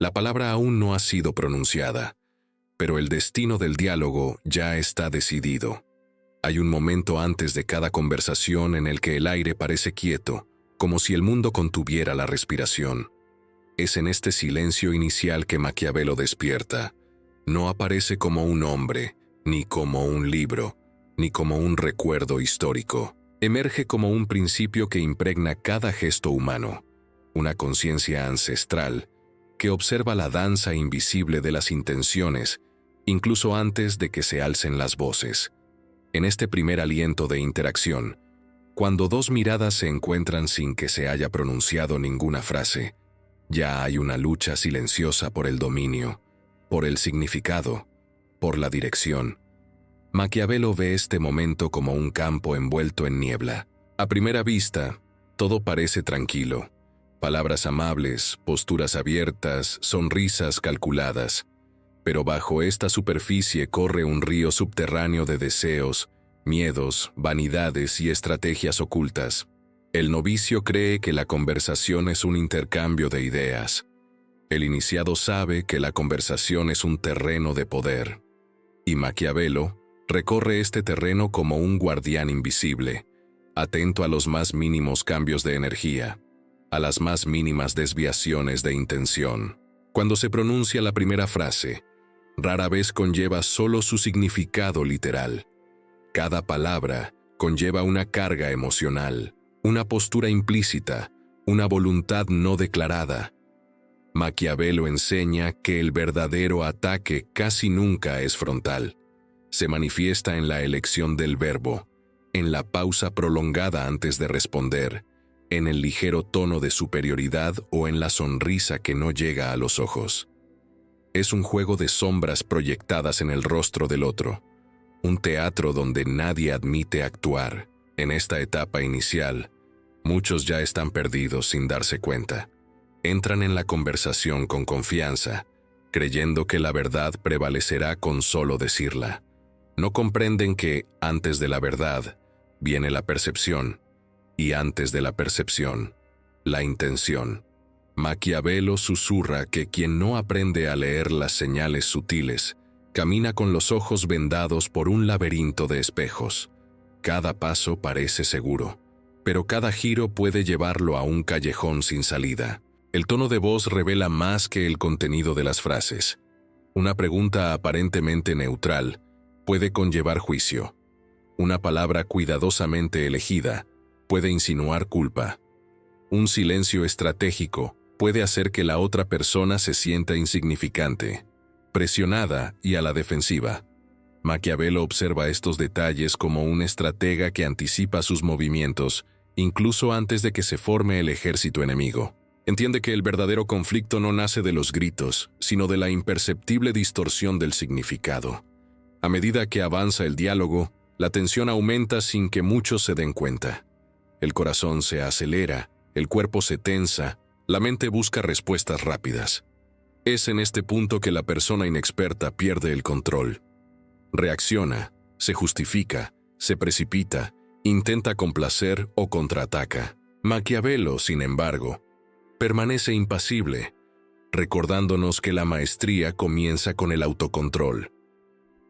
La palabra aún no ha sido pronunciada, pero el destino del diálogo ya está decidido. Hay un momento antes de cada conversación en el que el aire parece quieto, como si el mundo contuviera la respiración. Es en este silencio inicial que Maquiavelo despierta. No aparece como un hombre, ni como un libro, ni como un recuerdo histórico. Emerge como un principio que impregna cada gesto humano, una conciencia ancestral que observa la danza invisible de las intenciones, incluso antes de que se alcen las voces. En este primer aliento de interacción, cuando dos miradas se encuentran sin que se haya pronunciado ninguna frase, ya hay una lucha silenciosa por el dominio, por el significado, por la dirección. Maquiavelo ve este momento como un campo envuelto en niebla. A primera vista, todo parece tranquilo. Palabras amables, posturas abiertas, sonrisas calculadas. Pero bajo esta superficie corre un río subterráneo de deseos, miedos, vanidades y estrategias ocultas. El novicio cree que la conversación es un intercambio de ideas. El iniciado sabe que la conversación es un terreno de poder. Y Maquiavelo recorre este terreno como un guardián invisible, atento a los más mínimos cambios de energía, a las más mínimas desviaciones de intención. Cuando se pronuncia la primera frase, rara vez conlleva solo su significado literal. Cada palabra conlleva una carga emocional, una postura implícita, una voluntad no declarada. Maquiavelo enseña que el verdadero ataque casi nunca es frontal. Se manifiesta en la elección del verbo, en la pausa prolongada antes de responder, en el ligero tono de superioridad o en la sonrisa que no llega a los ojos. Es un juego de sombras proyectadas en el rostro del otro, un teatro donde nadie admite actuar. En esta etapa inicial, muchos ya están perdidos sin darse cuenta. Entran en la conversación con confianza, creyendo que la verdad prevalecerá con solo decirla. No comprenden que, antes de la verdad, viene la percepción, y antes de la percepción, la intención. Maquiavelo susurra que quien no aprende a leer las señales sutiles, camina con los ojos vendados por un laberinto de espejos. Cada paso parece seguro, pero cada giro puede llevarlo a un callejón sin salida. El tono de voz revela más que el contenido de las frases. Una pregunta aparentemente neutral puede conllevar juicio. Una palabra cuidadosamente elegida puede insinuar culpa. Un silencio estratégico puede hacer que la otra persona se sienta insignificante, presionada y a la defensiva. Maquiavelo observa estos detalles como un estratega que anticipa sus movimientos, incluso antes de que se forme el ejército enemigo. Entiende que el verdadero conflicto no nace de los gritos, sino de la imperceptible distorsión del significado. A medida que avanza el diálogo, la tensión aumenta sin que muchos se den cuenta. El corazón se acelera, el cuerpo se tensa, la mente busca respuestas rápidas. Es en este punto que la persona inexperta pierde el control. Reacciona, se justifica, se precipita, intenta complacer o contraataca. Maquiavelo, sin embargo, permanece impasible, recordándonos que la maestría comienza con el autocontrol.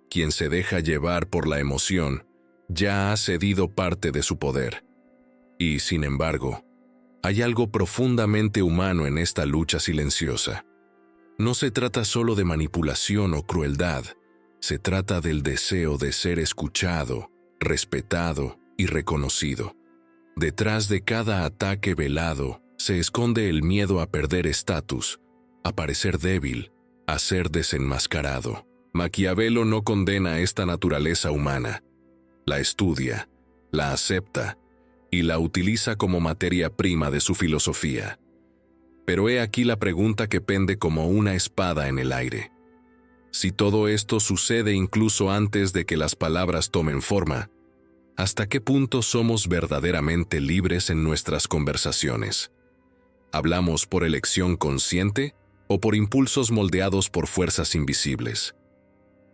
Quien se deja llevar por la emoción ya ha cedido parte de su poder. Y, sin embargo, hay algo profundamente humano en esta lucha silenciosa. No se trata solo de manipulación o crueldad, se trata del deseo de ser escuchado, respetado y reconocido. Detrás de cada ataque velado se esconde el miedo a perder estatus, a parecer débil, a ser desenmascarado. Maquiavelo no condena esta naturaleza humana. La estudia, la acepta y la utiliza como materia prima de su filosofía. Pero he aquí la pregunta que pende como una espada en el aire. Si todo esto sucede incluso antes de que las palabras tomen forma, ¿hasta qué punto somos verdaderamente libres en nuestras conversaciones? ¿Hablamos por elección consciente o por impulsos moldeados por fuerzas invisibles?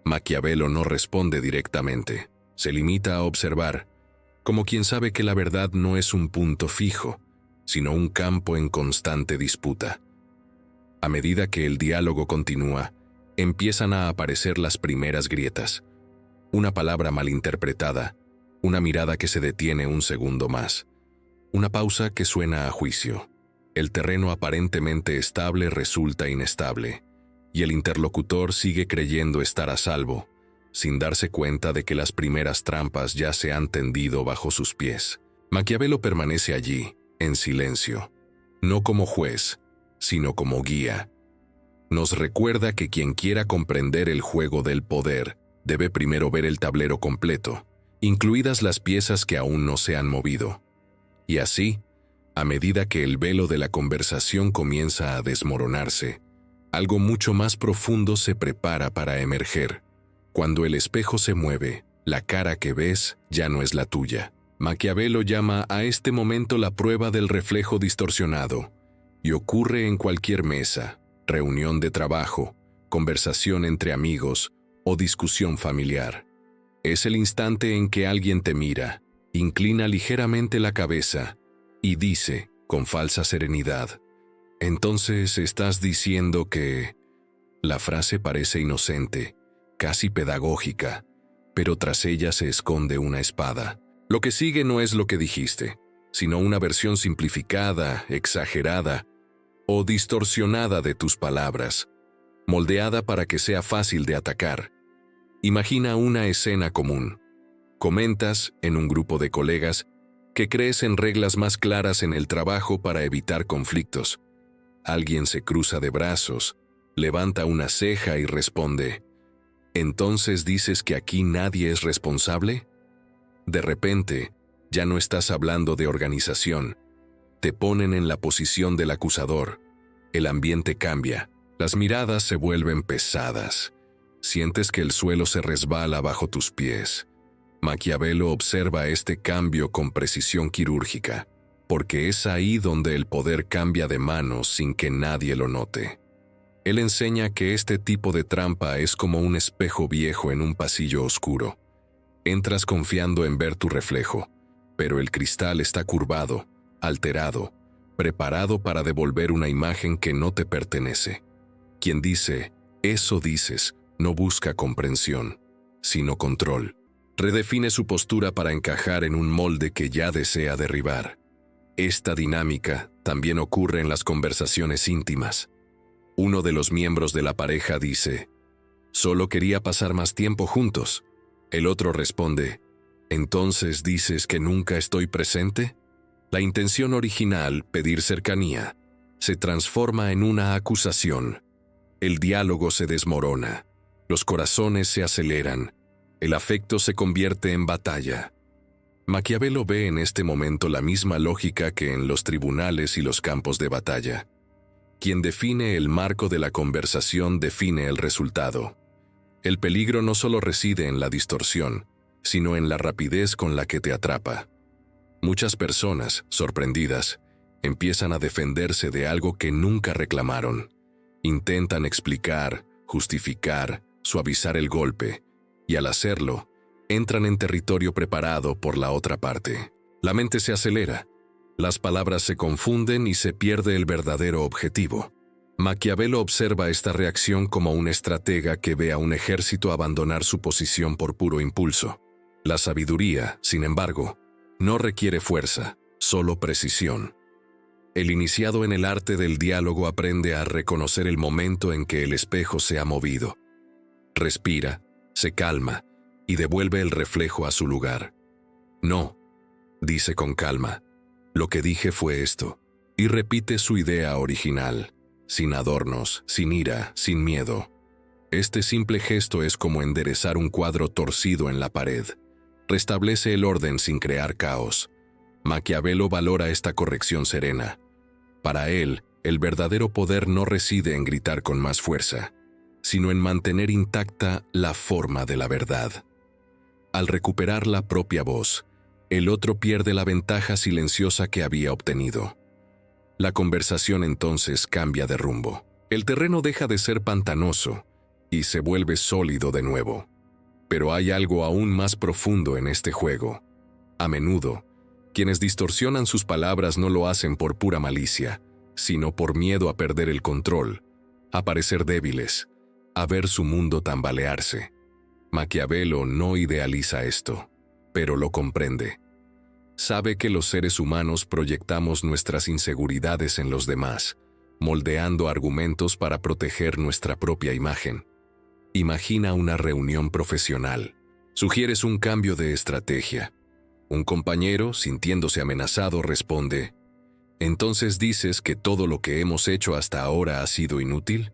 Maquiavelo no responde directamente, se limita a observar, como quien sabe que la verdad no es un punto fijo, sino un campo en constante disputa. A medida que el diálogo continúa, empiezan a aparecer las primeras grietas. Una palabra malinterpretada, una mirada que se detiene un segundo más, una pausa que suena a juicio. El terreno aparentemente estable resulta inestable, y el interlocutor sigue creyendo estar a salvo, sin darse cuenta de que las primeras trampas ya se han tendido bajo sus pies. Maquiavelo permanece allí, en silencio, no como juez, sino como guía. Nos recuerda que quien quiera comprender el juego del poder debe primero ver el tablero completo, incluidas las piezas que aún no se han movido. Y así, a medida que el velo de la conversación comienza a desmoronarse, algo mucho más profundo se prepara para emerger. Cuando el espejo se mueve, la cara que ves ya no es la tuya. Maquiavelo llama a este momento la prueba del reflejo distorsionado, y ocurre en cualquier mesa, reunión de trabajo, conversación entre amigos o discusión familiar. Es el instante en que alguien te mira, inclina ligeramente la cabeza y dice, con falsa serenidad, «Entonces estás diciendo que...». La frase parece inocente, casi pedagógica, pero tras ella se esconde una espada. Lo que sigue no es lo que dijiste, sino una versión simplificada, exagerada o distorsionada de tus palabras, moldeada para que sea fácil de atacar. Imagina una escena común. Comentas, en un grupo de colegas, que crees en reglas más claras en el trabajo para evitar conflictos. Alguien se cruza de brazos, levanta una ceja y responde, «¿Entonces dices que aquí nadie es responsable?». De repente, ya no estás hablando de organización. Te ponen en la posición del acusador. El ambiente cambia. Las miradas se vuelven pesadas. Sientes que el suelo se resbala bajo tus pies. Maquiavelo observa este cambio con precisión quirúrgica, porque es ahí donde el poder cambia de manos sin que nadie lo note. Él enseña que este tipo de trampa es como un espejo viejo en un pasillo oscuro. Entras confiando en ver tu reflejo, pero el cristal está curvado, alterado, preparado para devolver una imagen que no te pertenece. Quien dice, «eso dices», no busca comprensión, sino control. Redefine su postura para encajar en un molde que ya desea derribar. Esta dinámica también ocurre en las conversaciones íntimas. Uno de los miembros de la pareja dice, «Solo quería pasar más tiempo juntos». El otro responde, «¿Entonces dices que nunca estoy presente?». La intención original, pedir cercanía, se transforma en una acusación. El diálogo se desmorona, los corazones se aceleran, el afecto se convierte en batalla. Maquiavelo ve en este momento la misma lógica que en los tribunales y los campos de batalla. Quien define el marco de la conversación define el resultado. El peligro no solo reside en la distorsión, sino en la rapidez con la que te atrapa. Muchas personas, sorprendidas, empiezan a defenderse de algo que nunca reclamaron. Intentan explicar, justificar, suavizar el golpe, y al hacerlo, entran en territorio preparado por la otra parte. La mente se acelera, las palabras se confunden y se pierde el verdadero objetivo. Maquiavelo observa esta reacción como un estratega que ve a un ejército abandonar su posición por puro impulso. La sabiduría, sin embargo, no requiere fuerza, solo precisión. El iniciado en el arte del diálogo aprende a reconocer el momento en que el espejo se ha movido. Respira, se calma y devuelve el reflejo a su lugar. «No», dice con calma, «lo que dije fue esto», y repite su idea original, sin adornos, sin ira, sin miedo. Este simple gesto es como enderezar un cuadro torcido en la pared. Restablece el orden sin crear caos. Maquiavelo valora esta corrección serena. Para él, el verdadero poder no reside en gritar con más fuerza, sino en mantener intacta la forma de la verdad. Al recuperar la propia voz, el otro pierde la ventaja silenciosa que había obtenido. La conversación entonces cambia de rumbo. El terreno deja de ser pantanoso y se vuelve sólido de nuevo. Pero hay algo aún más profundo en este juego. A menudo, quienes distorsionan sus palabras no lo hacen por pura malicia, sino por miedo a perder el control, a parecer débiles, a ver su mundo tambalearse. Maquiavelo no idealiza esto, pero lo comprende. Sabe que los seres humanos proyectamos nuestras inseguridades en los demás, moldeando argumentos para proteger nuestra propia imagen. Imagina una reunión profesional. Sugieres un cambio de estrategia. Un compañero, sintiéndose amenazado, responde: ¿entonces dices que todo lo que hemos hecho hasta ahora ha sido inútil?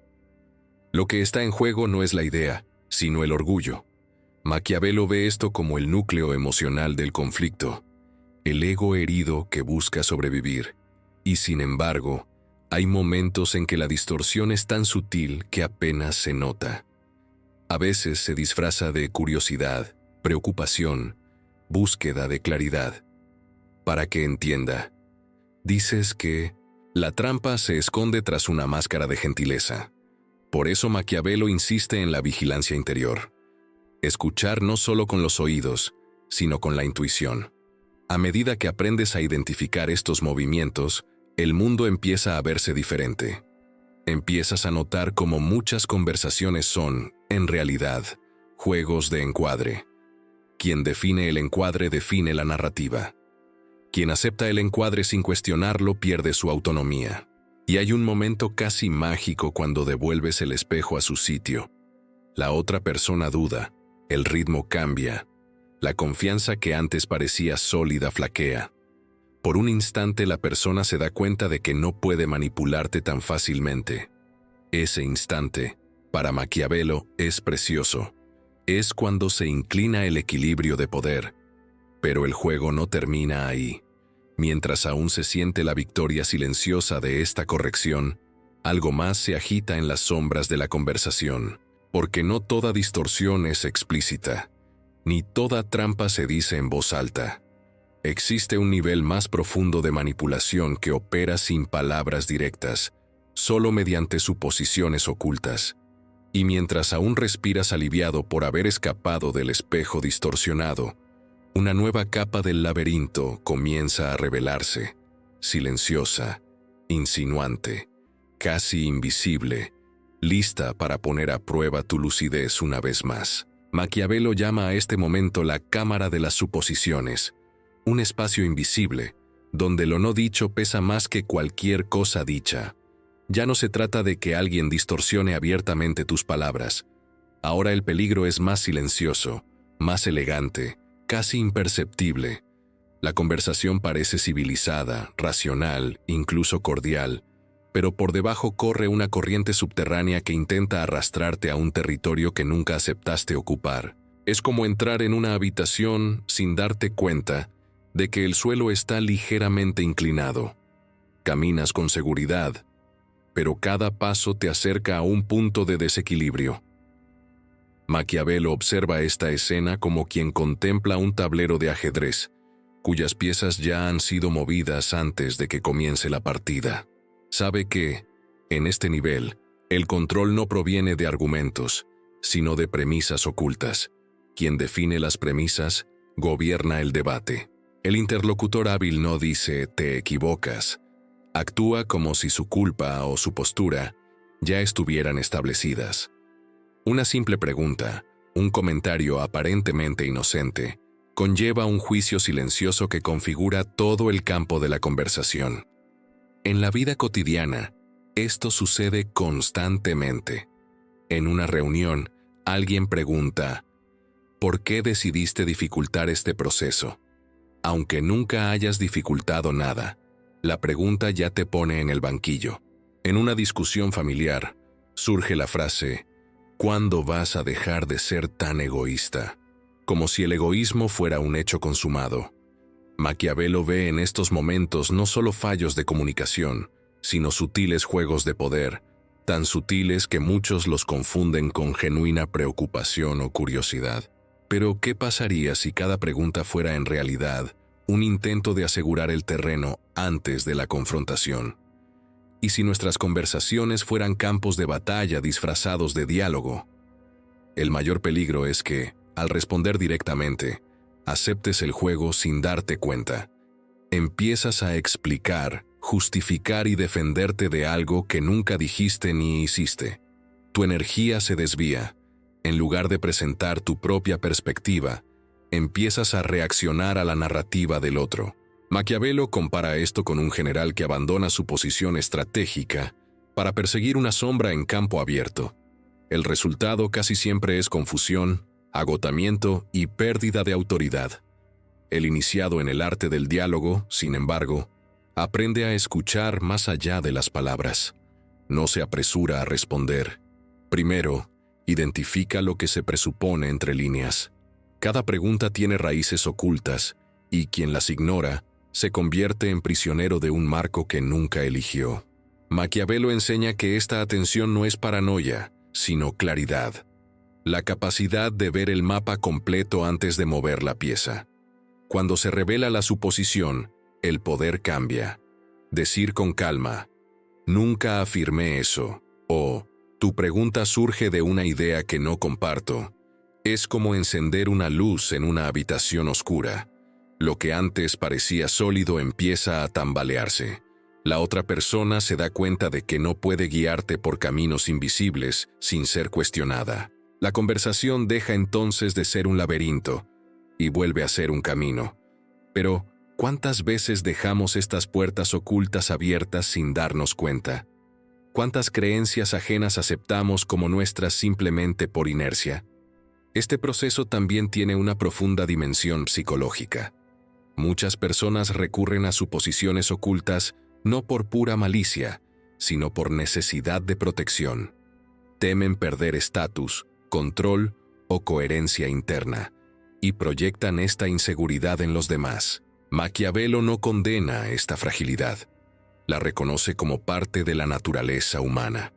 Lo que está en juego no es la idea, sino el orgullo. Maquiavelo ve esto como el núcleo emocional del conflicto, el ego herido que busca sobrevivir. Y sin embargo, hay momentos en que la distorsión es tan sutil que apenas se nota. A veces se disfraza de curiosidad, preocupación, búsqueda de claridad. Para que entienda, dices que la trampa se esconde tras una máscara de gentileza. Por eso Maquiavelo insiste en la vigilancia interior. Escuchar no solo con los oídos, sino con la intuición. A medida que aprendes a identificar estos movimientos, el mundo empieza a verse diferente. Empiezas a notar cómo muchas conversaciones son, en realidad, juegos de encuadre. Quien define el encuadre define la narrativa. Quien acepta el encuadre sin cuestionarlo pierde su autonomía. Y hay un momento casi mágico cuando devuelves el espejo a su sitio. La otra persona duda, el ritmo cambia, la confianza que antes parecía sólida flaquea. Por un instante la persona se da cuenta de que no puede manipularte tan fácilmente. Ese instante, para Maquiavelo, es precioso. Es cuando se inclina el equilibrio de poder. Pero el juego no termina ahí. Mientras aún se siente la victoria silenciosa de esta corrección, algo más se agita en las sombras de la conversación, porque no toda distorsión es explícita, ni toda trampa se dice en voz alta. Existe un nivel más profundo de manipulación que opera sin palabras directas, solo mediante suposiciones ocultas. Y mientras aún respiras aliviado por haber escapado del espejo distorsionado, una nueva capa del laberinto comienza a revelarse, silenciosa, insinuante, casi invisible, lista para poner a prueba tu lucidez una vez más. Maquiavelo llama a este momento la cámara de las suposiciones, un espacio invisible, donde lo no dicho pesa más que cualquier cosa dicha. Ya no se trata de que alguien distorsione abiertamente tus palabras. Ahora el peligro es más silencioso, más elegante, casi imperceptible. La conversación parece civilizada, racional, incluso cordial, pero por debajo corre una corriente subterránea que intenta arrastrarte a un territorio que nunca aceptaste ocupar. Es como entrar en una habitación sin darte cuenta de que el suelo está ligeramente inclinado. Caminas con seguridad, pero cada paso te acerca a un punto de desequilibrio. Maquiavelo observa esta escena como quien contempla un tablero de ajedrez, cuyas piezas ya han sido movidas antes de que comience la partida. Sabe que, en este nivel, el control no proviene de argumentos, sino de premisas ocultas. Quien define las premisas, gobierna el debate. El interlocutor hábil no dice «te equivocas». Actúa como si su culpa o su postura ya estuvieran establecidas. Una simple pregunta, un comentario aparentemente inocente, conlleva un juicio silencioso que configura todo el campo de la conversación. En la vida cotidiana, esto sucede constantemente. En una reunión, alguien pregunta, ¿por qué decidiste dificultar este proceso? Aunque nunca hayas dificultado nada, la pregunta ya te pone en el banquillo. En una discusión familiar, surge la frase, ¿cuándo vas a dejar de ser tan egoísta? Como si el egoísmo fuera un hecho consumado. Maquiavelo ve en estos momentos no solo fallos de comunicación, sino sutiles juegos de poder, tan sutiles que muchos los confunden con genuina preocupación o curiosidad. Pero, ¿qué pasaría si cada pregunta fuera en realidad un intento de asegurar el terreno antes de la confrontación? ¿Y si nuestras conversaciones fueran campos de batalla disfrazados de diálogo? El mayor peligro es que, al responder directamente, aceptes el juego sin darte cuenta. Empiezas a explicar, justificar y defenderte de algo que nunca dijiste ni hiciste. Tu energía se desvía. En lugar de presentar tu propia perspectiva, empiezas a reaccionar a la narrativa del otro. Maquiavelo compara esto con un general que abandona su posición estratégica para perseguir una sombra en campo abierto. El resultado casi siempre es confusión, agotamiento y pérdida de autoridad. El iniciado en el arte del diálogo, sin embargo, aprende a escuchar más allá de las palabras. No se apresura a responder. Primero, identifica lo que se presupone entre líneas. Cada pregunta tiene raíces ocultas, y quien las ignora se convierte en prisionero de un marco que nunca eligió. Maquiavelo enseña que esta atención no es paranoia, sino claridad. La capacidad de ver el mapa completo antes de mover la pieza. Cuando se revela la suposición, el poder cambia. Decir con calma, "Nunca afirmé eso", o "Tu pregunta surge de una idea que no comparto", es como encender una luz en una habitación oscura. Lo que antes parecía sólido empieza a tambalearse. La otra persona se da cuenta de que no puede guiarte por caminos invisibles sin ser cuestionada. La conversación deja entonces de ser un laberinto y vuelve a ser un camino. Pero, ¿cuántas veces dejamos estas puertas ocultas abiertas sin darnos cuenta? ¿Cuántas creencias ajenas aceptamos como nuestras simplemente por inercia? Este proceso también tiene una profunda dimensión psicológica. Muchas personas recurren a suposiciones ocultas no por pura malicia, sino por necesidad de protección. Temen perder estatus, control o coherencia interna, y proyectan esta inseguridad en los demás. Maquiavelo no condena esta fragilidad. La reconoce como parte de la naturaleza humana.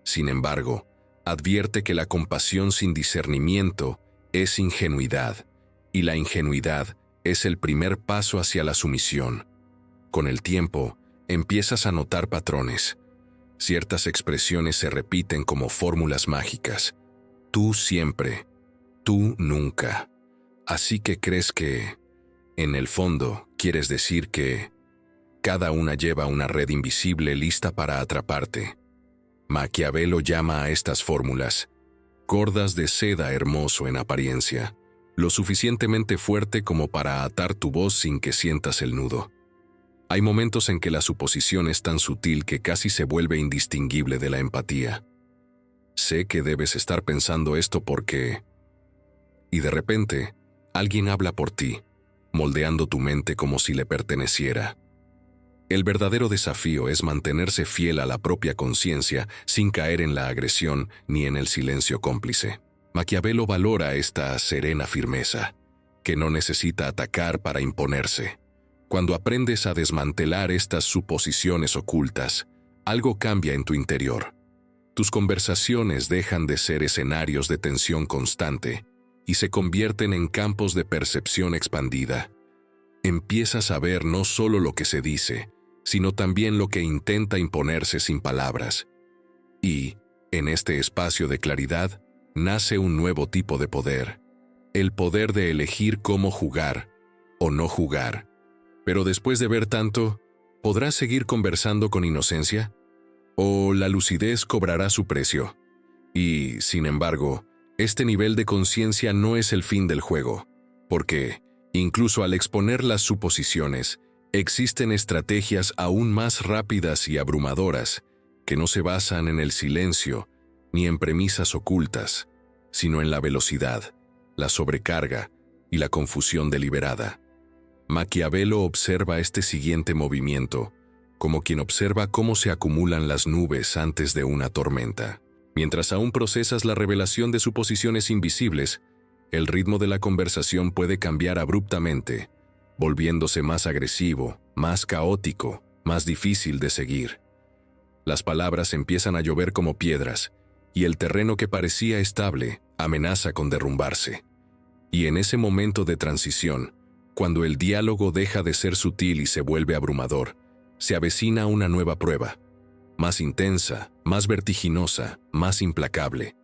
Sin embargo, advierte que la compasión sin discernimiento es ingenuidad, y la ingenuidad es el primer paso hacia la sumisión. Con el tiempo, empiezas a notar patrones. Ciertas expresiones se repiten como fórmulas mágicas. Tú siempre, tú nunca. Así que crees que, en el fondo, quieres decir que cada una lleva una red invisible lista para atraparte. Maquiavelo llama a estas fórmulas cordas de seda hermoso en apariencia, lo suficientemente fuerte como para atar tu voz sin que sientas el nudo. Hay momentos en que la suposición es tan sutil que casi se vuelve indistinguible de la empatía. Sé que debes estar pensando esto porque... Y de repente, alguien habla por ti, moldeando tu mente como si le perteneciera. El verdadero desafío es mantenerse fiel a la propia conciencia sin caer en la agresión ni en el silencio cómplice. Maquiavelo valora esta serena firmeza, que no necesita atacar para imponerse. Cuando aprendes a desmantelar estas suposiciones ocultas, algo cambia en tu interior. Tus conversaciones dejan de ser escenarios de tensión constante y se convierten en campos de percepción expandida. Empiezas a ver no solo lo que se dice, sino también lo que intenta imponerse sin palabras. Y, en este espacio de claridad, nace un nuevo tipo de poder. El poder de elegir cómo jugar o no jugar. Pero después de ver tanto, ¿podrás seguir conversando con inocencia? ¿O la lucidez cobrará su precio? Y, sin embargo, este nivel de conciencia no es el fin del juego, porque, incluso al exponer las suposiciones, existen estrategias aún más rápidas y abrumadoras que no se basan en el silencio ni en premisas ocultas, sino en la velocidad, la sobrecarga y la confusión deliberada. Maquiavelo observa este siguiente movimiento, como quien observa cómo se acumulan las nubes antes de una tormenta. Mientras aún procesas la revelación de suposiciones invisibles, el ritmo de la conversación puede cambiar abruptamente, volviéndose más agresivo, más caótico, más difícil de seguir. Las palabras empiezan a llover como piedras, y el terreno que parecía estable amenaza con derrumbarse. Y en ese momento de transición, cuando el diálogo deja de ser sutil y se vuelve abrumador, se avecina una nueva prueba, más intensa, más vertiginosa, más implacable.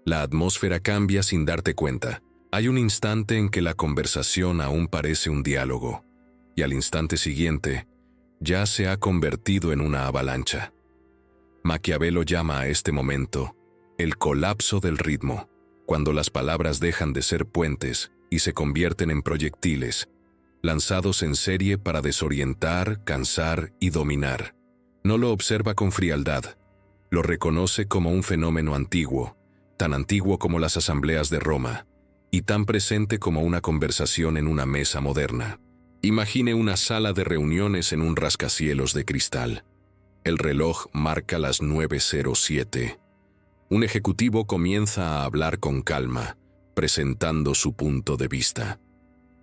La atmósfera cambia sin darte cuenta. Hay un instante en que la conversación aún parece un diálogo, y al instante siguiente, ya se ha convertido en una avalancha. Maquiavelo llama a este momento el colapso del ritmo, cuando las palabras dejan de ser puentes y se convierten en proyectiles, lanzados en serie para desorientar, cansar y dominar. No lo observa con frialdad, lo reconoce como un fenómeno antiguo, tan antiguo como las asambleas de Roma, y tan presente como una conversación en una mesa moderna. Imagine una sala de reuniones en un rascacielos de cristal. El reloj marca las 9:07. Un ejecutivo comienza a hablar con calma, presentando su punto de vista.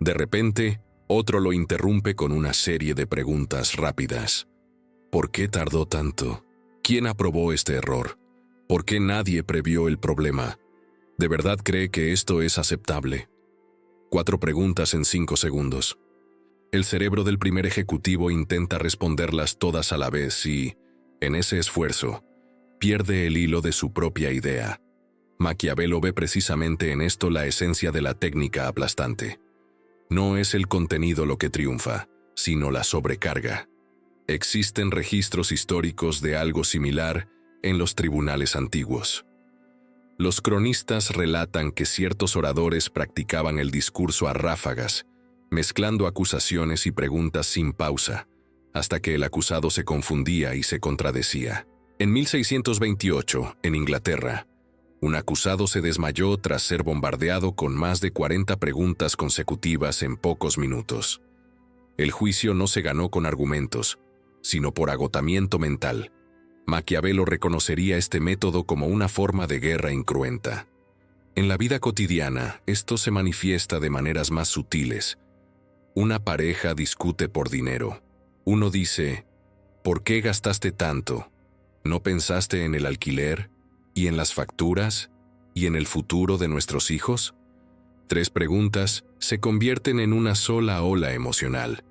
De repente, otro lo interrumpe con una serie de preguntas rápidas. ¿Por qué tardó tanto? ¿Quién aprobó este error? ¿Por qué nadie previó el problema? ¿De verdad cree que esto es aceptable? 4 preguntas en 5 segundos. El cerebro del primer ejecutivo intenta responderlas todas a la vez y, en ese esfuerzo, pierde el hilo de su propia idea. Maquiavelo ve precisamente en esto la esencia de la técnica aplastante. No es el contenido lo que triunfa, sino la sobrecarga. Existen registros históricos de algo similar en los tribunales antiguos. Los cronistas relatan que ciertos oradores practicaban el discurso a ráfagas, mezclando acusaciones y preguntas sin pausa, hasta que el acusado se confundía y se contradecía. En 1628, en Inglaterra, un acusado se desmayó tras ser bombardeado con más de 40 preguntas consecutivas en pocos minutos. El juicio no se ganó con argumentos, sino por agotamiento mental. Maquiavelo reconocería este método como una forma de guerra incruenta. En la vida cotidiana, esto se manifiesta de maneras más sutiles. Una pareja discute por dinero. Uno dice, ¿por qué gastaste tanto? ¿No pensaste en el alquiler, y en las facturas, y en el futuro de nuestros hijos? 3 preguntas se convierten en una sola ola emocional.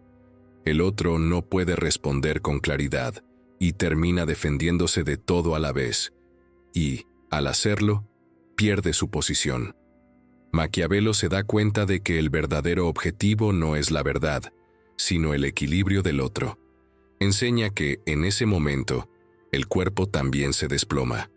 El otro no puede responder con claridad y termina defendiéndose de todo a la vez, y, al hacerlo, pierde su posición. Maquiavelo se da cuenta de que el verdadero objetivo no es la verdad, sino el equilibrio del otro. Enseña que, en ese momento, el cuerpo también se desploma.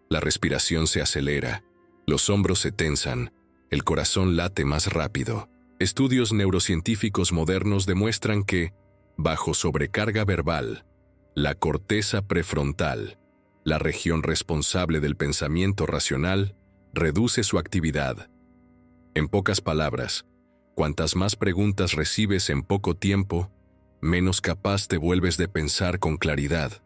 La respiración se acelera, los hombros se tensan, el corazón late más rápido. Estudios neurocientíficos modernos demuestran que, bajo sobrecarga verbal, la corteza prefrontal, la región responsable del pensamiento racional, reduce su actividad. En pocas palabras, cuantas más preguntas recibes en poco tiempo, menos capaz te vuelves de pensar con claridad.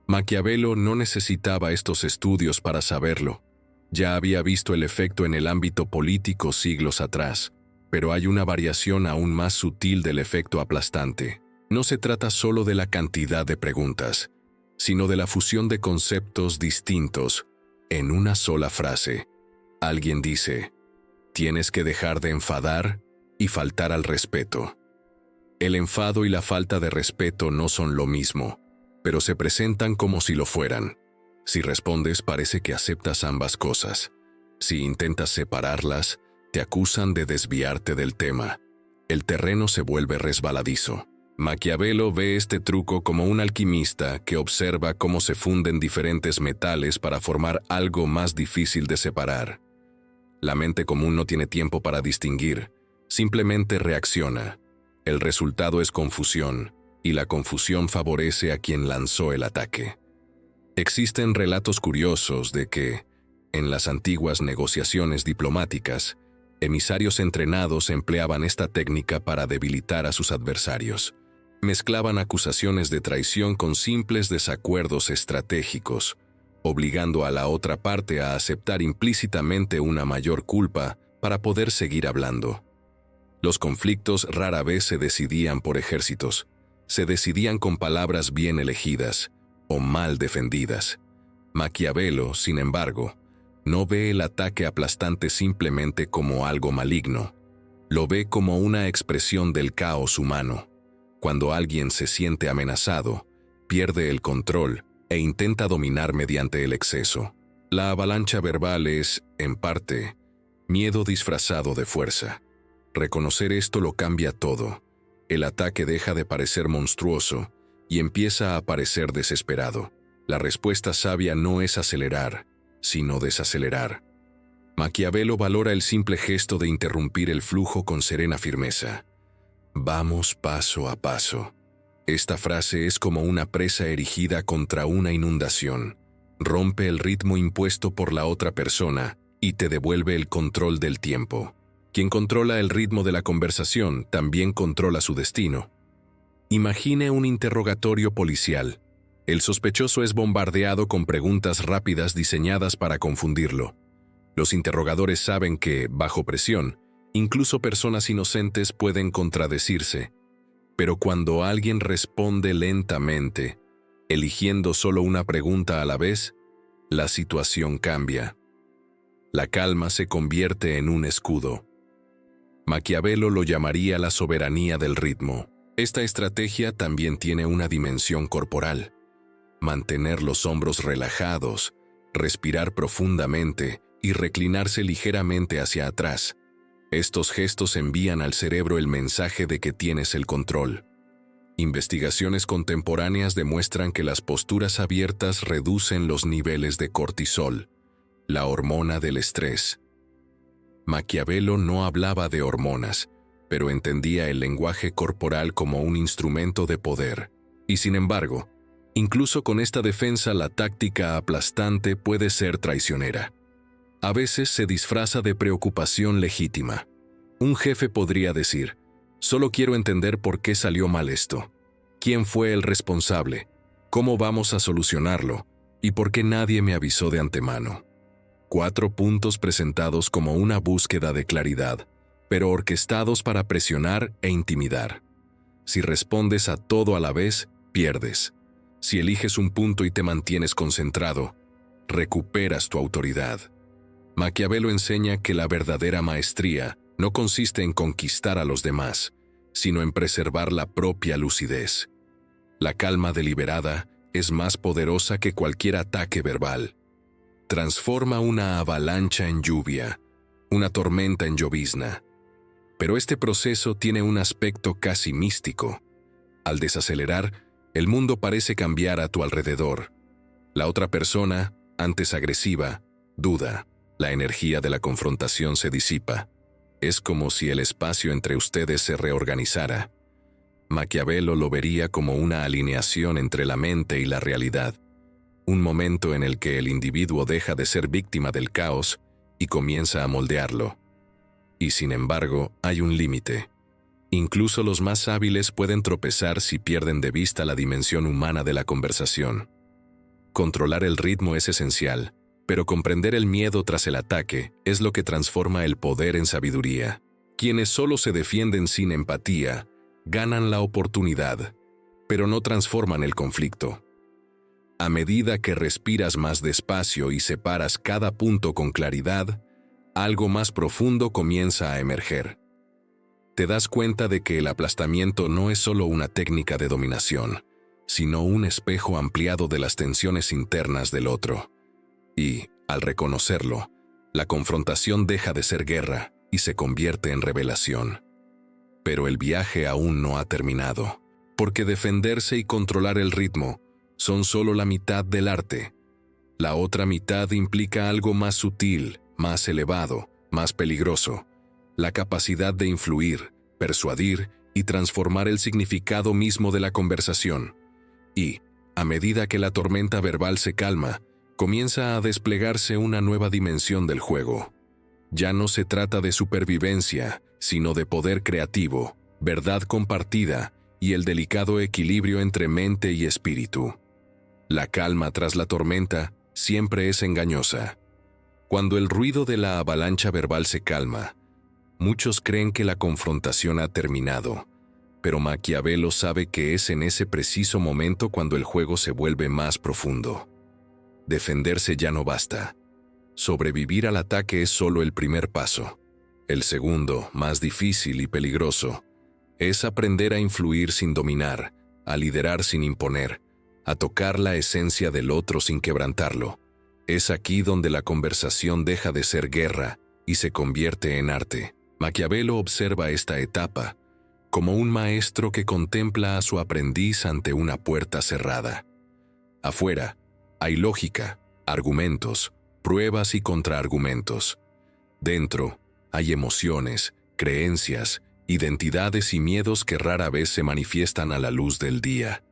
Maquiavelo no necesitaba estos estudios para saberlo. Ya había visto el efecto en el ámbito político siglos atrás, pero hay una variación aún más sutil del efecto aplastante. No se trata solo de la cantidad de preguntas, sino de la fusión de conceptos distintos en una sola frase. Alguien dice, tienes que dejar de enfadar y faltar al respeto. El enfado y la falta de respeto no son lo mismo, pero se presentan como si lo fueran. Si respondes, parece que aceptas ambas cosas. Si intentas separarlas, te acusan de desviarte del tema. El terreno se vuelve resbaladizo. Maquiavelo ve este truco como un alquimista que observa cómo se funden diferentes metales para formar algo más difícil de separar. La mente común no tiene tiempo para distinguir, simplemente reacciona. El resultado es confusión, y la confusión favorece a quien lanzó el ataque. Existen relatos curiosos de que, en las antiguas negociaciones diplomáticas, emisarios entrenados empleaban esta técnica para debilitar a sus adversarios. Mezclaban acusaciones de traición con simples desacuerdos estratégicos, obligando a la otra parte a aceptar implícitamente una mayor culpa para poder seguir hablando. Los conflictos rara vez se decidían por ejércitos, se decidían con palabras bien elegidas o mal defendidas. Maquiavelo, sin embargo, no ve el ataque aplastante simplemente como algo maligno, lo ve como una expresión del caos humano. Cuando alguien se siente amenazado, pierde el control e intenta dominar mediante el exceso. La avalancha verbal es, en parte, miedo disfrazado de fuerza. Reconocer esto lo cambia todo. El ataque deja de parecer monstruoso y empieza a parecer desesperado. La respuesta sabia no es acelerar, sino desacelerar. Maquiavelo valora el simple gesto de interrumpir el flujo con serena firmeza. Vamos paso a paso. Esta frase es como una presa erigida contra una inundación. Rompe el ritmo impuesto por la otra persona y te devuelve el control del tiempo. Quien controla el ritmo de la conversación también controla su destino. Imagine un interrogatorio policial. El sospechoso es bombardeado con preguntas rápidas diseñadas para confundirlo. Los interrogadores saben que, bajo presión, incluso personas inocentes pueden contradecirse. Pero cuando alguien responde lentamente, eligiendo solo una pregunta a la vez, la situación cambia. La calma se convierte en un escudo. Maquiavelo lo llamaría la soberanía del ritmo. Esta estrategia también tiene una dimensión corporal. Mantener los hombros relajados, respirar profundamente y reclinarse ligeramente hacia atrás. Estos gestos envían al cerebro el mensaje de que tienes el control. Investigaciones contemporáneas demuestran que las posturas abiertas reducen los niveles de cortisol, la hormona del estrés. Maquiavelo no hablaba de hormonas, pero entendía el lenguaje corporal como un instrumento de poder. Y sin embargo, incluso con esta defensa, la táctica aplastante puede ser traicionera. A veces se disfraza de preocupación legítima. Un jefe podría decir, solo quiero entender por qué salió mal esto. ¿Quién fue el responsable? ¿Cómo vamos a solucionarlo? ¿Y por qué nadie me avisó de antemano? 4 puntos presentados como una búsqueda de claridad, pero orquestados para presionar e intimidar. Si respondes a todo a la vez, pierdes. Si eliges un punto y te mantienes concentrado, recuperas tu autoridad. Maquiavelo enseña que la verdadera maestría no consiste en conquistar a los demás, sino en preservar la propia lucidez. La calma deliberada es más poderosa que cualquier ataque verbal. Transforma una avalancha en lluvia, una tormenta en llovizna. Pero este proceso tiene un aspecto casi místico. Al desacelerar, el mundo parece cambiar a tu alrededor. La otra persona, antes agresiva, duda. La energía de la confrontación se disipa. Es como si el espacio entre ustedes se reorganizara. Maquiavelo lo vería como una alineación entre la mente y la realidad. Un momento en el que el individuo deja de ser víctima del caos y comienza a moldearlo. Y sin embargo, hay un límite. Incluso los más hábiles pueden tropezar si pierden de vista la dimensión humana de la conversación. Controlar el ritmo es esencial, pero comprender el miedo tras el ataque es lo que transforma el poder en sabiduría. Quienes solo se defienden sin empatía, ganan la oportunidad, pero no transforman el conflicto. A medida que respiras más despacio y separas cada punto con claridad, algo más profundo comienza a emerger. Te das cuenta de que el aplastamiento no es solo una técnica de dominación, sino un espejo ampliado de las tensiones internas del otro. Y, al reconocerlo, la confrontación deja de ser guerra y se convierte en revelación. Pero el viaje aún no ha terminado, porque defenderse y controlar el ritmo son solo la mitad del arte. La otra mitad implica algo más sutil, más elevado, más peligroso: la capacidad de influir, persuadir y transformar el significado mismo de la conversación. Y, a medida que la tormenta verbal se calma, comienza a desplegarse una nueva dimensión del juego. Ya no se trata de supervivencia, sino de poder creativo, verdad compartida y el delicado equilibrio entre mente y espíritu. La calma tras la tormenta siempre es engañosa. Cuando el ruido de la avalancha verbal se calma, muchos creen que la confrontación ha terminado, pero Maquiavelo sabe que es en ese preciso momento cuando el juego se vuelve más profundo. Defenderse ya no basta. Sobrevivir al ataque es solo el primer paso. El segundo, más difícil y peligroso, es aprender a influir sin dominar, a liderar sin imponer, a tocar la esencia del otro sin quebrantarlo. Es aquí donde la conversación deja de ser guerra y se convierte en arte. Maquiavelo observa esta etapa, como un maestro que contempla a su aprendiz ante una puerta cerrada. Afuera, hay lógica, argumentos, pruebas y contraargumentos. Dentro, hay emociones, creencias, identidades y miedos que rara vez se manifiestan a la luz del día.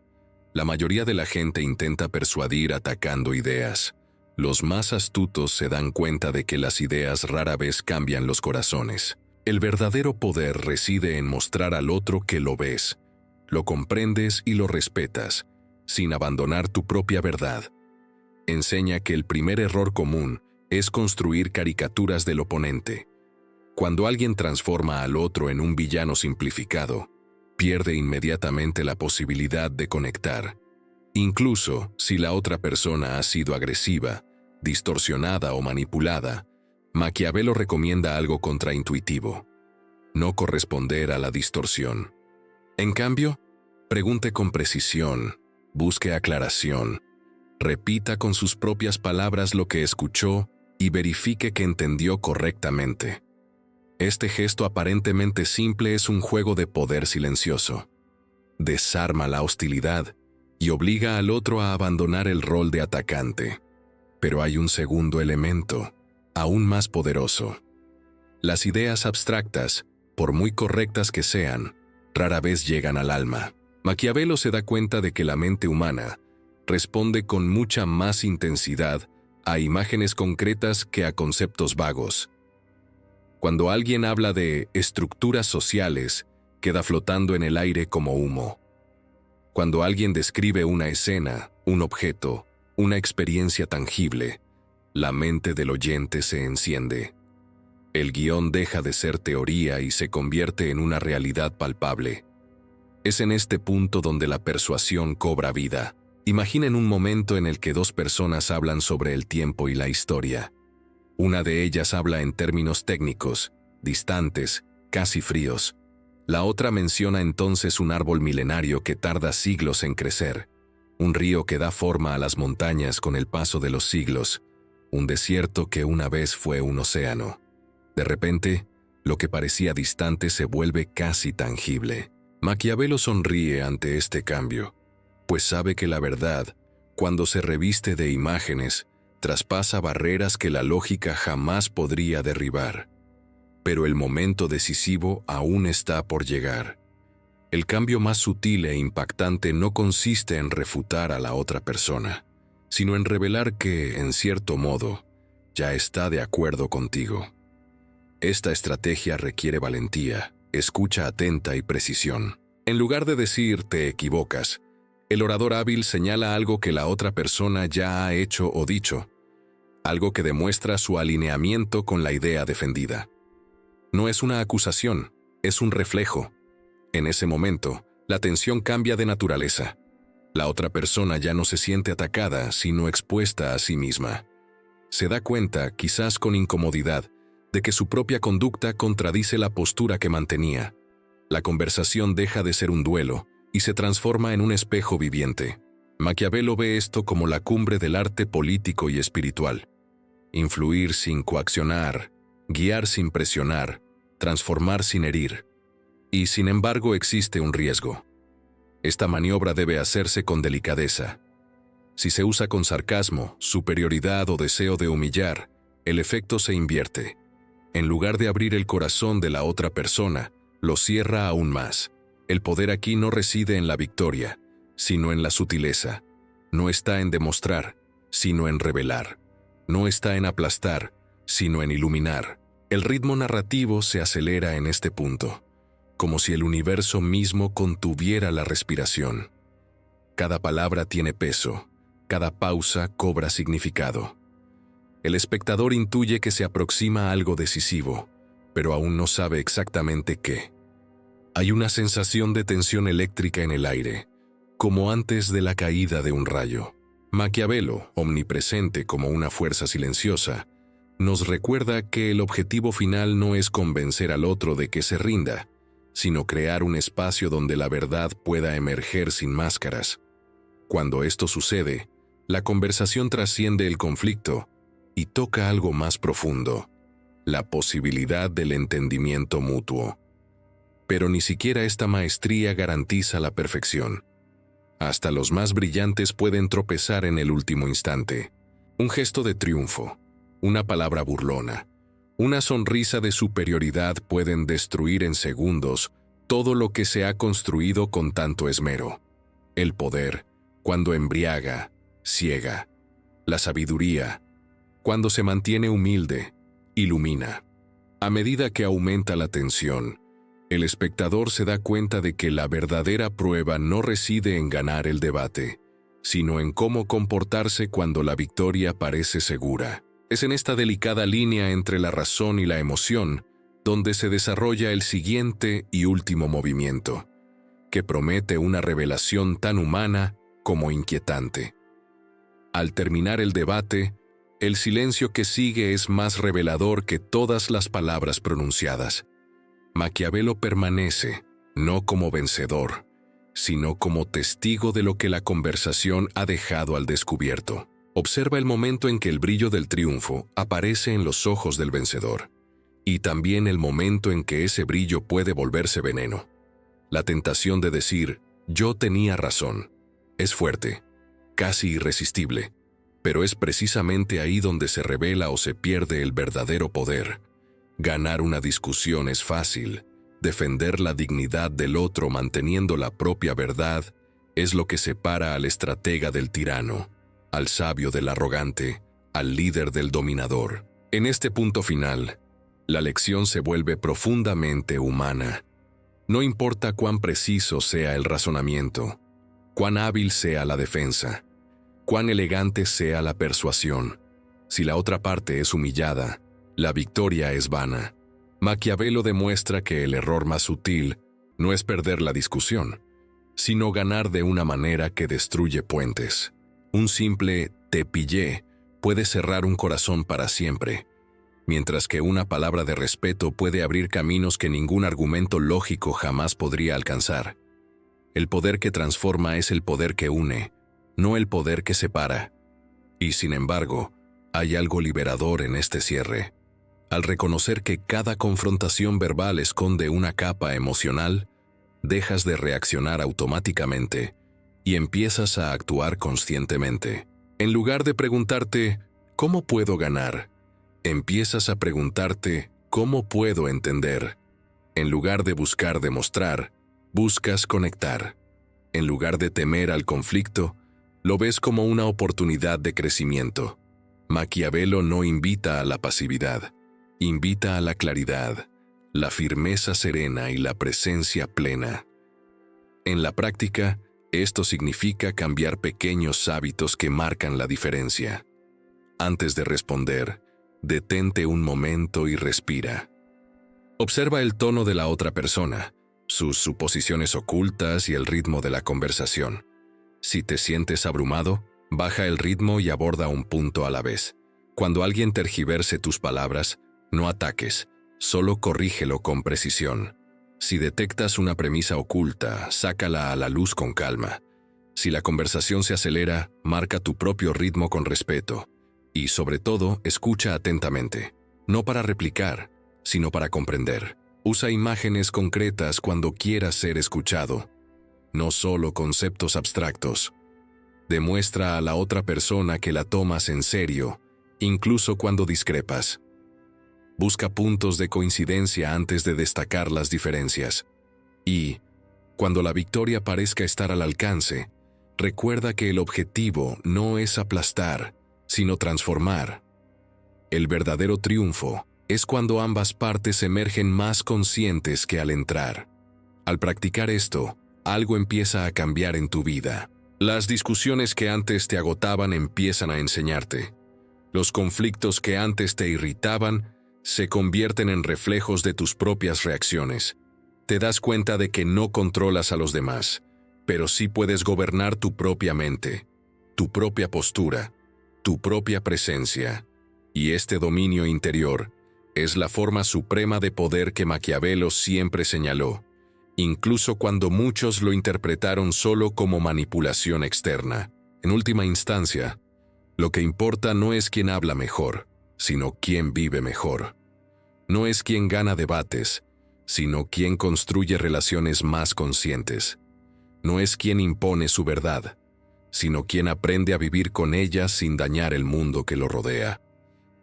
La mayoría de la gente intenta persuadir atacando ideas. Los más astutos se dan cuenta de que las ideas rara vez cambian los corazones. El verdadero poder reside en mostrar al otro que lo ves, lo comprendes y lo respetas, sin abandonar tu propia verdad. Enseña que el primer error común es construir caricaturas del oponente. Cuando alguien transforma al otro en un villano simplificado, pierde inmediatamente la posibilidad de conectar. Incluso si la otra persona ha sido agresiva, distorsionada o manipulada, Maquiavelo recomienda algo contraintuitivo: no corresponder a la distorsión. En cambio, pregunte con precisión, busque aclaración, repita con sus propias palabras lo que escuchó y verifique que entendió correctamente. Este gesto aparentemente simple es un juego de poder silencioso. Desarma la hostilidad y obliga al otro a abandonar el rol de atacante. Pero hay un segundo elemento, aún más poderoso. Las ideas abstractas, por muy correctas que sean, rara vez llegan al alma. Maquiavelo se da cuenta de que la mente humana responde con mucha más intensidad a imágenes concretas que a conceptos vagos. Cuando alguien habla de estructuras sociales, queda flotando en el aire como humo. Cuando alguien describe una escena, un objeto, una experiencia tangible, la mente del oyente se enciende. El guión deja de ser teoría y se convierte en una realidad palpable. Es en este punto donde la persuasión cobra vida. Imaginen un momento en el que dos personas hablan sobre el tiempo y la historia. Una de ellas habla en términos técnicos, distantes, casi fríos. La otra menciona entonces un árbol milenario que tarda siglos en crecer, un río que da forma a las montañas con el paso de los siglos, un desierto que una vez fue un océano. De repente, lo que parecía distante se vuelve casi tangible. Maquiavelo sonríe ante este cambio, pues sabe que la verdad, cuando se reviste de imágenes, traspasa barreras que la lógica jamás podría derribar. Pero el momento decisivo aún está por llegar. El cambio más sutil e impactante no consiste en refutar a la otra persona, sino en revelar que, en cierto modo, ya está de acuerdo contigo. Esta estrategia requiere valentía, escucha atenta y precisión. En lugar de decir «te equivocas», el orador hábil señala algo que la otra persona ya ha hecho o dicho, algo que demuestra su alineamiento con la idea defendida. No es una acusación, es un reflejo. En ese momento, la tensión cambia de naturaleza. La otra persona ya no se siente atacada, sino expuesta a sí misma. Se da cuenta, quizás con incomodidad, de que su propia conducta contradice la postura que mantenía. La conversación deja de ser un duelo y se transforma en un espejo viviente. Maquiavelo ve esto como la cumbre del arte político y espiritual. Influir sin coaccionar, guiar sin presionar, transformar sin herir. Y sin embargo existe un riesgo. Esta maniobra debe hacerse con delicadeza. Si se usa con sarcasmo, superioridad o deseo de humillar, el efecto se invierte. En lugar de abrir el corazón de la otra persona, lo cierra aún más. El poder aquí no reside en la victoria, sino en la sutileza. No está en demostrar, sino en revelar. No está en aplastar, sino en iluminar. El ritmo narrativo se acelera en este punto, como si el universo mismo contuviera la respiración. Cada palabra tiene peso, cada pausa cobra significado. El espectador intuye que se aproxima a algo decisivo, pero aún no sabe exactamente qué. Hay una sensación de tensión eléctrica en el aire, como antes de la caída de un rayo. Maquiavelo, omnipresente como una fuerza silenciosa, nos recuerda que el objetivo final no es convencer al otro de que se rinda, sino crear un espacio donde la verdad pueda emerger sin máscaras. Cuando esto sucede, la conversación trasciende el conflicto y toca algo más profundo, la posibilidad del entendimiento mutuo. pero ni siquiera esta maestría garantiza la perfección. Hasta los más brillantes pueden tropezar en el último instante. Un gesto de triunfo, una palabra burlona, una sonrisa de superioridad pueden destruir en segundos todo lo que se ha construido con tanto esmero. El poder, cuando embriaga, ciega. La sabiduría, cuando se mantiene humilde, ilumina. A medida que aumenta la tensión, el espectador se da cuenta de que la verdadera prueba no reside en ganar el debate, sino en cómo comportarse cuando la victoria parece segura. Es en esta delicada línea entre la razón y la emoción donde se desarrolla el siguiente y último movimiento, que promete una revelación tan humana como inquietante. Al terminar el debate, el silencio que sigue es más revelador que todas las palabras pronunciadas. Maquiavelo permanece, no como vencedor, sino como testigo de lo que la conversación ha dejado al descubierto. Observa el momento en que el brillo del triunfo aparece en los ojos del vencedor, y también el momento en que ese brillo puede volverse veneno. La tentación de decir, yo tenía razón, es fuerte, casi irresistible, pero es precisamente ahí donde se revela o se pierde el verdadero poder. Ganar una discusión es fácil, defender la dignidad del otro manteniendo la propia verdad es lo que separa al estratega del tirano, al sabio del arrogante, al líder del dominador. En este punto final, la lección se vuelve profundamente humana. No importa cuán preciso sea el razonamiento, cuán hábil sea la defensa, cuán elegante sea la persuasión, si la otra parte es humillada, la victoria es vana. Maquiavelo demuestra que el error más sutil no es perder la discusión, sino ganar de una manera que destruye puentes. Un simple «te pillé» puede cerrar un corazón para siempre, mientras que una palabra de respeto puede abrir caminos que ningún argumento lógico jamás podría alcanzar. El poder que transforma es el poder que une, no el poder que separa. Y sin embargo, hay algo liberador en este cierre. Al reconocer que cada confrontación verbal esconde una capa emocional, dejas de reaccionar automáticamente y empiezas a actuar conscientemente. En lugar de preguntarte, ¿cómo puedo ganar?, empiezas a preguntarte, ¿cómo puedo entender? En lugar de buscar demostrar, buscas conectar. En lugar de temer al conflicto, lo ves como una oportunidad de crecimiento. Maquiavelo no invita a la pasividad, invita a la claridad, la firmeza serena y la presencia plena. En la práctica, esto significa cambiar pequeños hábitos que marcan la diferencia. Antes de responder, detente un momento y respira. Observa el tono de la otra persona, sus suposiciones ocultas y el ritmo de la conversación. Si te sientes abrumado, baja el ritmo y aborda un punto a la vez. Cuando alguien tergiverse tus palabras, no ataques, solo corrígelo con precisión. Si detectas una premisa oculta, sácala a la luz con calma. Si la conversación se acelera, marca tu propio ritmo con respeto. Y, sobre todo, escucha atentamente. No para replicar, sino para comprender. Usa imágenes concretas cuando quieras ser escuchado, no solo conceptos abstractos. Demuestra a la otra persona que la tomas en serio, incluso cuando discrepas. Busca puntos de coincidencia antes de destacar las diferencias. Y, cuando la victoria parezca estar al alcance, recuerda que el objetivo no es aplastar, sino transformar. El verdadero triunfo es cuando ambas partes emergen más conscientes que al entrar. Al practicar esto, algo empieza a cambiar en tu vida. Las discusiones que antes te agotaban empiezan a enseñarte. Los conflictos que antes te irritaban se convierten en reflejos de tus propias reacciones. Te das cuenta de que no controlas a los demás, pero sí puedes gobernar tu propia mente, tu propia postura, tu propia presencia. Y este dominio interior es la forma suprema de poder que Maquiavelo siempre señaló, incluso cuando muchos lo interpretaron solo como manipulación externa. En última instancia, lo que importa no es quién habla mejor, sino quién vive mejor. No es quién gana debates, sino quien construye relaciones más conscientes. No es quien impone su verdad, sino quien aprende a vivir con ella sin dañar el mundo que lo rodea.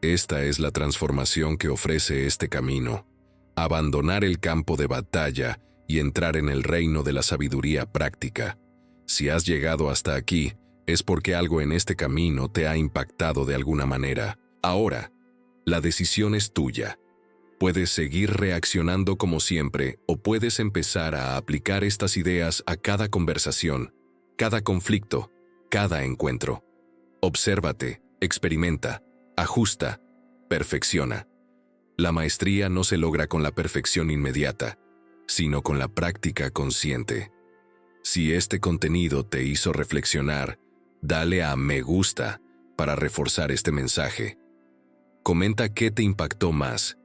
Esta es la transformación que ofrece este camino: abandonar el campo de batalla y entrar en el reino de la sabiduría práctica. Si has llegado hasta aquí, es porque algo en este camino te ha impactado de alguna manera. Ahora, la decisión es tuya. Puedes seguir reaccionando como siempre o puedes empezar a aplicar estas ideas a cada conversación, cada conflicto, cada encuentro. Obsérvate, experimenta, ajusta, perfecciona. La maestría no se logra con la perfección inmediata, sino con la práctica consciente. Si este contenido te hizo reflexionar, dale a me gusta para reforzar este mensaje. Comenta qué te impactó más,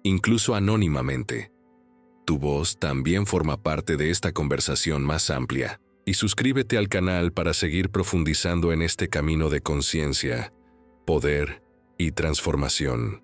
incluso anónimamente. Tu voz también forma parte de esta conversación más amplia. Y suscríbete al canal para seguir profundizando en este camino de conciencia, poder y transformación.